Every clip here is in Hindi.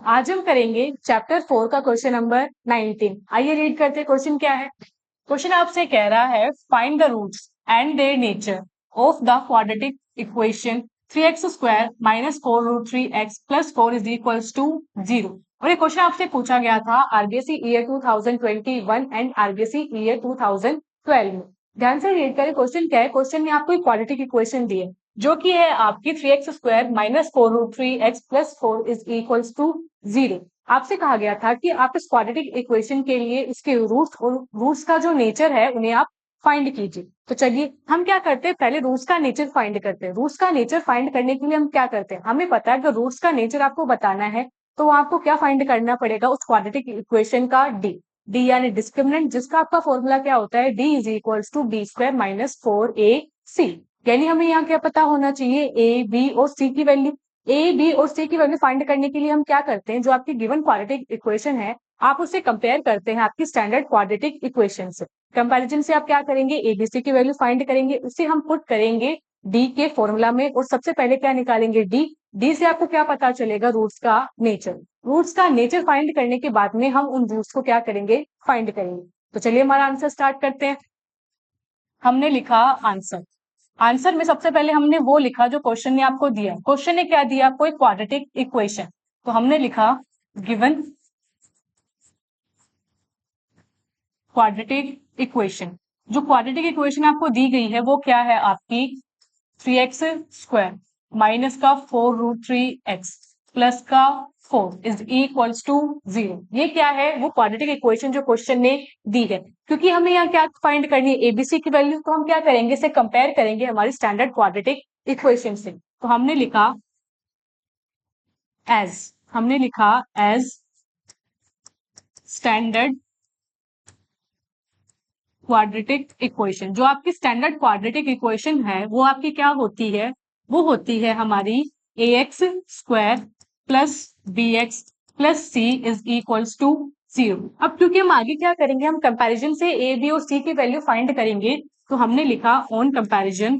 आज हम करेंगे चैप्टर 4 का क्वेश्चन नंबर 19। आइए रीड करते हैं क्वेश्चन क्या है। क्वेश्चन आपसे कह रहा है find the roots and there nature of the quadratic equation 3x square minus 4 root 3x plus 4 is equals to 0। और ये क्वेश्चन आपसे पूछा गया था RBSE year 2021 and RBSE year 2012 में। ध्यान से रीड करें क्वेश्चन क्या है। क्वेश्चन में आपको एक क्वाड्रेटिक इक्वेशन दी है जो कि है आपकी 3x square minus 4 root 3x plus 4 is equals to 0। आपसे कहा गया था कि आप इस क्वाड्रेटिक इक्वेशन के लिए इसके रूट्स और रूट्स का जो नेचर है उन्हें आप फाइंड कीजिए। तो चलिए हम क्या करते हैं, पहले रूट्स का नेचर फाइंड करते हैं। रूट्स का नेचर फाइंड करने के लिए हम क्या करते हैं, हमें पता है कि रूट्स का नेचर आपको बताना है तो आपको क्या फाइंड करना पड़ेगा, उस क्वाड्रेटिक इक्वेशन का डी। डी यानी डिस्क्रिमिनेंट, जिसका आपका फॉर्मूला क्या होता है, D is equals to B square minus 4ac। यानी हमें यहाँ क्या पता होना चाहिए, ए बी और सी की वैल्यू। ए बी और सी की वैल्यू फाइंड करने के लिए हम क्या करते हैं, जो आपकी गिवन क्वाड्रेटिक इक्वेशन है आप उसे कंपेयर करते हैं आपकी स्टैंडर्ड क्वाड्रेटिक इक्वेशन से। कंपैरिजन से आप क्या करेंगे, एबीसी की वैल्यू फाइंड करेंगे, उसे हम पुट करेंगे डी के फॉर्मूला में और सबसे पहले क्या निकालेंगे, डी। डी से आपको क्या पता चलेगा, रूट्स का नेचर। रूट्स का नेचर फाइंड करने के बाद में हम उन रूट्स को क्या करेंगे, फाइंड करेंगे। तो चलिए हमारा आंसर स्टार्ट करते हैं। हमने लिखा आंसर। आंसर में सबसे पहले हमने वो लिखा जो क्वेश्चन ने आपको दिया। क्वेश्चन ने क्या दिया आपको, एक क्वाड्रेटिक इक्वेशन। तो हमने लिखा गिवन क्वाड्रेटिक इक्वेशन। जो क्वाड्रेटिक इक्वेशन आपको दी गई है वो क्या है आपकी 3x स्क्वायर माइनस का 4 रूट 3x प्लस का 4 इज इक्वल्स टू 0। ये क्या है, वो क्वाड्रेटिक इक्वेशन जो क्वेश्चन ने दी है। क्योंकि हमें यहाँ क्या फाइंड करनी है, एबीसी की वैल्यू, तो हम क्या करेंगे, इसे कंपेयर करेंगे हमारी स्टैंडर्ड क्वाड्रेटिक इक्वेशन से। तो हमने लिखा एज स्टैंडर्ड क्वाड्रेटिक इक्वेशन। जो आपकी स्टैंडर्ड क्वाड्रेटिक इक्वेशन है वो आपकी क्या होती है, वो होती है हमारी ax square plus bx plus c is equals to 0। अब क्योंकि हम आगे क्या करेंगे, हम कंपैरिजन से a b और c की वैल्यू फाइंड करेंगे। तो हमने लिखा on comparison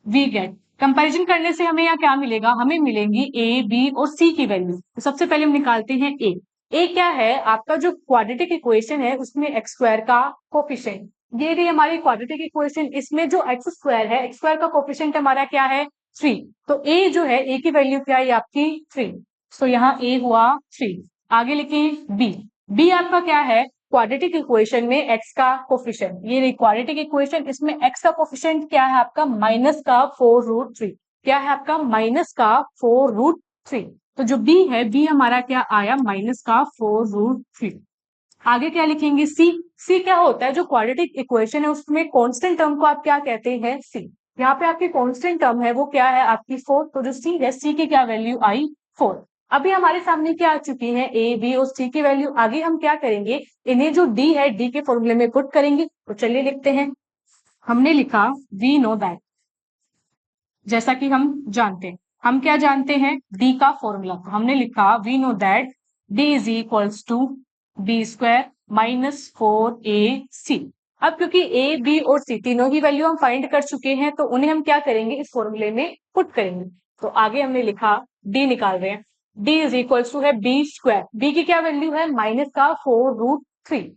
we get. Comparison करने से हमें यहाँ क्या मिलेगा, हमें मिलेंगी ए बी और सी की वैल्यू। तो सबसे पहले हम निकालते हैं ए। ए क्या है, आपका जो क्वाड्रेटिक इक्वेशन है उसमें एक्स स्क्वायर का कोफिशिएंट। ये रही हमारी क्वाड्रेटिक इक्वेशन, इसमें जो एक्स स्क्वायर है, एक्स स्क्वायर का कोफिशिएंट हमारा क्या है, 3। तो ए जो है, ए की वैल्यू क्या है आपकी 3। तो यहाँ ए हुआ 3। आगे लिखें बी। बी आपका क्या है, क्वाड्रेटिक इक्वेशन में x का कोफिशिएंट। ये रही क्वाड्रेटिक इक्वेशन, इसमें x का कोफिशिएंट क्या है आपका, माइनस का 4 रूट 3। क्या है आपका, माइनस का 4 रूट 3। तो जो b है, b हमारा क्या आया, माइनस का 4 रूट 3। आगे क्या लिखेंगे, c। c क्या होता है, जो क्वाड्रेटिक इक्वेशन है उसमें कांस्टेंट टर्म को आप क्या कहते हैं, c। यहाँ पे आपकी कांस्टेंट टर्म है वो क्या है आपकी 4। तो जो c है, c की क्या वैल्यू आई 4। अभी हमारे सामने क्या आ चुकी है, ए बी और सी की वैल्यू। आगे हम क्या करेंगे, इन्हें जो डी है डी के फॉर्मूले में पुट करेंगे। तो चलिए लिखते हैं। हमने लिखा वी नो दैट, जैसा कि हम जानते हैं, हम क्या जानते हैं, डी का फॉर्मूला। तो हमने लिखा we know that D is equals to B square minus 4ac। अब क्योंकि ए बी और सी तीनों ही वैल्यू हम फाइंड कर चुके हैं तो उन्हें हम क्या करेंगे, इस फॉर्मूले में पुट करेंगे। तो आगे हमने लिखा डी निकाल रहे हैं। डी इज इक्वल्स टू है बी स्क्वायर। बी की क्या वैल्यू है, माइनस का 4 रूट 3।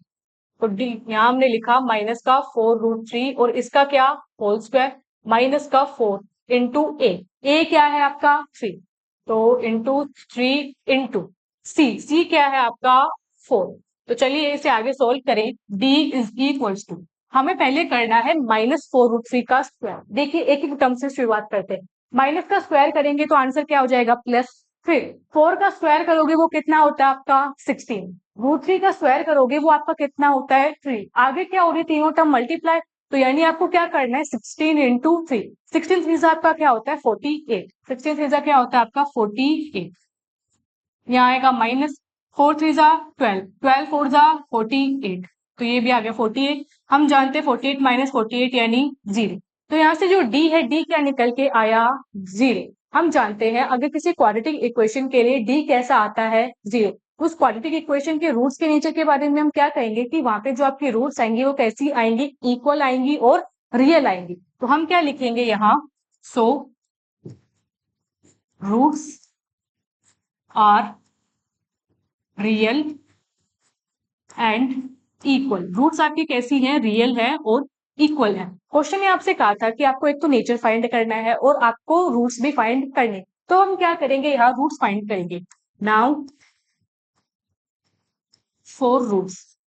तो डी यहाँ हमने लिखा माइनस का 4 रूट 3 और इसका क्या, होल स्क्वायर माइनस का 4 इंटू ए क्या है आपका 3। तो इंटू 3 इंटू सी क्या है आपका 4। तो चलिए इसे आगे सोल्व करें। डी इज इक्वल्स टू, हमें पहले करना है माइनस 4 रूट 3 का स्क्वायर। देखिए एक एक टर्म से शुरुआत करते हैं। माइनस का स्क्वायर करेंगे तो आंसर क्या हो जाएगा, प्लस। फिर 4 का स्क्वायर करोगे वो कितना होता है आपका 16। रूट 3 का स्क्वायर करोगे वो आपका कितना होता है 3। आगे क्या हो रही, तीनों टर्म मल्टीप्लाई। तो यानी आपको क्या करना है, 16 इंटू 3। 16 थ्रीजा आपका क्या होता है 48। 16 थ्रीजा क्या होता है आपका 48। यहाँ आएगा माइनस 4 थ्रीजा 12, 12 फोर जा 48। तो ये भी आ गया 48। हम जानते हैं 48 माइनस 48 यानी 0। तो यहाँ से जो डी है, डी क्या निकल के आया 0। हम जानते हैं अगर किसी क्वाड्रेटिक इक्वेशन के लिए डी कैसा आता है 0, उस क्वाड्रेटिक इक्वेशन के रूट्स के नेचर के बारे में हम क्या कहेंगे कि वहां पे जो आपकी रूट्स आएंगी वो कैसी आएंगी, इक्वल आएंगी और रियल आएंगी। तो हम क्या लिखेंगे यहाँ, so roots are real and equal. Roots आपकी कैसी हैं? रियल है और इक्वल है। क्वेश्चन में आपसे कहा था कि आपको एक तो नेचर फाइंड करना है और आपको रूट्स भी फाइंड करने। तो हम क्या करेंगे? यहाँ रूट्स फाइंड करेंगे। नाउ फॉर रूट्स,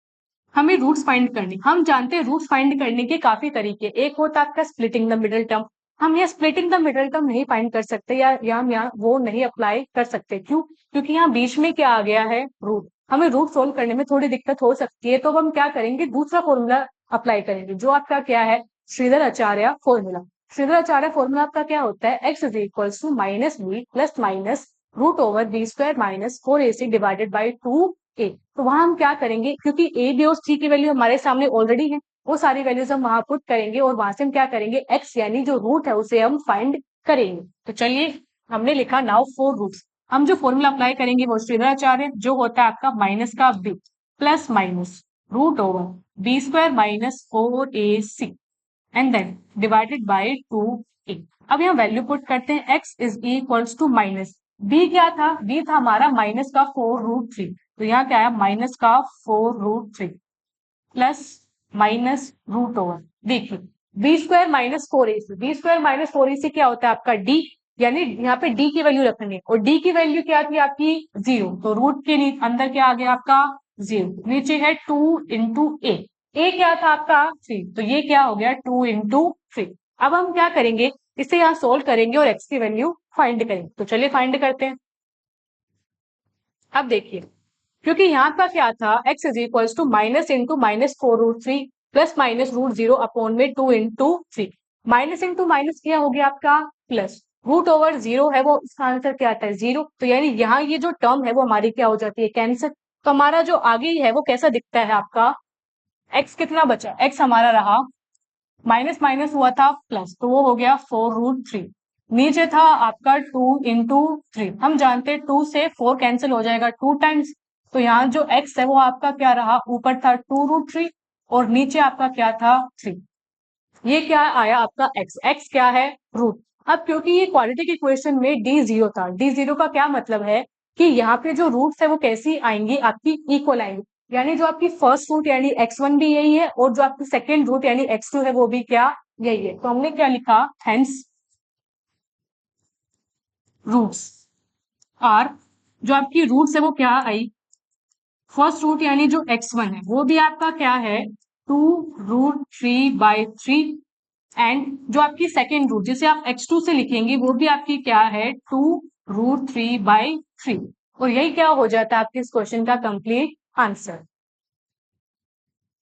हमें रूट्स फाइंड करने, हम जानते हैं रूट्स फाइंड करने के काफी तरीके। एक होता है आपका स्प्लिटिंग द मिडिल टर्म। हम यहाँ स्प्लिटिंग द मिडिल टर्म नहीं फाइंड कर सकते, या हम यहाँ वो नहीं अप्लाई कर सकते। क्यों? क्योंकि यहाँ बीच में क्या आ गया है? रूट। हमें रूट सोल्व करने में थोड़ी दिक्कत हो सकती है, तो हम क्या करेंगे? दूसरा फॉर्मूला अप्लाई करेंगे, जो आपका क्या है? श्रीधर आचार्य फॉर्मूला। श्रीधर आचार्य फॉर्मूला आपका क्या होता है? X is equal to minus B plus minus root over B square minus 4ac divided by 2a। तो वहां हम क्या करेंगे? क्योंकि a b और c की वैल्यू हमारे सामने ऑलरेडी है, वो सारी वैल्यूज हम वहां पुट करेंगे और वहां से हम क्या करेंगे? x यानी जो रूट है उसे हम फाइंड करेंगे। तो चलिए, हमने लिखा नाउ फोर रूट्स। हम जो फॉर्मूला अप्लाई करेंगे वो श्रीधराचार्य, जो होता है आपका माइनस का b plus minus root over B square minus 4ac and then divided by 2a। अब यहाँ वैल्यू पुट करते हैं। x is equals to minus b, क्या था? b था हमारा माइनस का 4√3। तो यहाँ क्या है? माइनस का 4√3 प्लस माइनस रूट ओवर, देखिए B square minus 4ac। B square minus 4ac क्या होता है? आपका d, यानी यहाँ पे d की वैल्यू रखनी है, और d की वैल्यू क्या थी आपकी? 0। तो रूट के अंदर क्या आ गया आपका? 0। नीचे है 2 इंटू ए क्या था आपका? 3। तो ये क्या हो गया? 2 इंटू 3। अब हम क्या करेंगे? इसे यहाँ सोल्व करेंगे और x की वैल्यू फाइंड करेंगे। तो चलिए फाइंड करते हैं। अब देखिए, क्योंकि यहाँ का क्या था? x is equal to minus into minus 4√3 plus minus root 0 upon में 2 इंटू 3। माइनस इंटू माइनस क्या हो गया आपका? प्लस रूट ओवर 0 है, वो इसका आंसर क्या आता है? 0। तो यानी यहाँ ये जो टर्म है वो हमारी क्या हो जाती है? कैंसिल। तो हमारा जो आगे है वो कैसा दिखता है आपका? x कितना बचा? x हमारा रहा माइनस माइनस हुआ था प्लस, तो वो हो गया 4√3। नीचे था आपका 2 इंटू 3। हम जानते हैं 2 से 4 कैंसिल हो जाएगा 2 टाइम्स। तो यहाँ जो x है वो आपका क्या रहा? ऊपर था 2√3 और नीचे आपका क्या था? 3। ये क्या आया आपका? x क्या है? रूट। अब क्योंकि ये क्वाड्रेटिक इक्वेशन में d0 था, d0 का क्या मतलब है? कि यहाँ पे जो रूट्स है वो कैसी आएंगी? आपकी इक्वल आएंगी। यानी जो आपकी फर्स्ट रूट यानी x1 भी यही है, और जो आपकी सेकेंड रूट यानी x2 है वो भी क्या? यही है। तो हमने क्या लिखा? हेंस रूट्स आर, जो आपकी रूट्स है वो क्या आई? फर्स्ट रूट यानी जो x1 है वो भी आपका क्या है? 2√3/3। एंड जो आपकी सेकेंड रूट जिसे आप x2 से लिखेंगे वो भी आपकी क्या है? 2√3/3। और यही क्या हो जाता है आपके इस क्वेश्चन का कंप्लीट आंसर।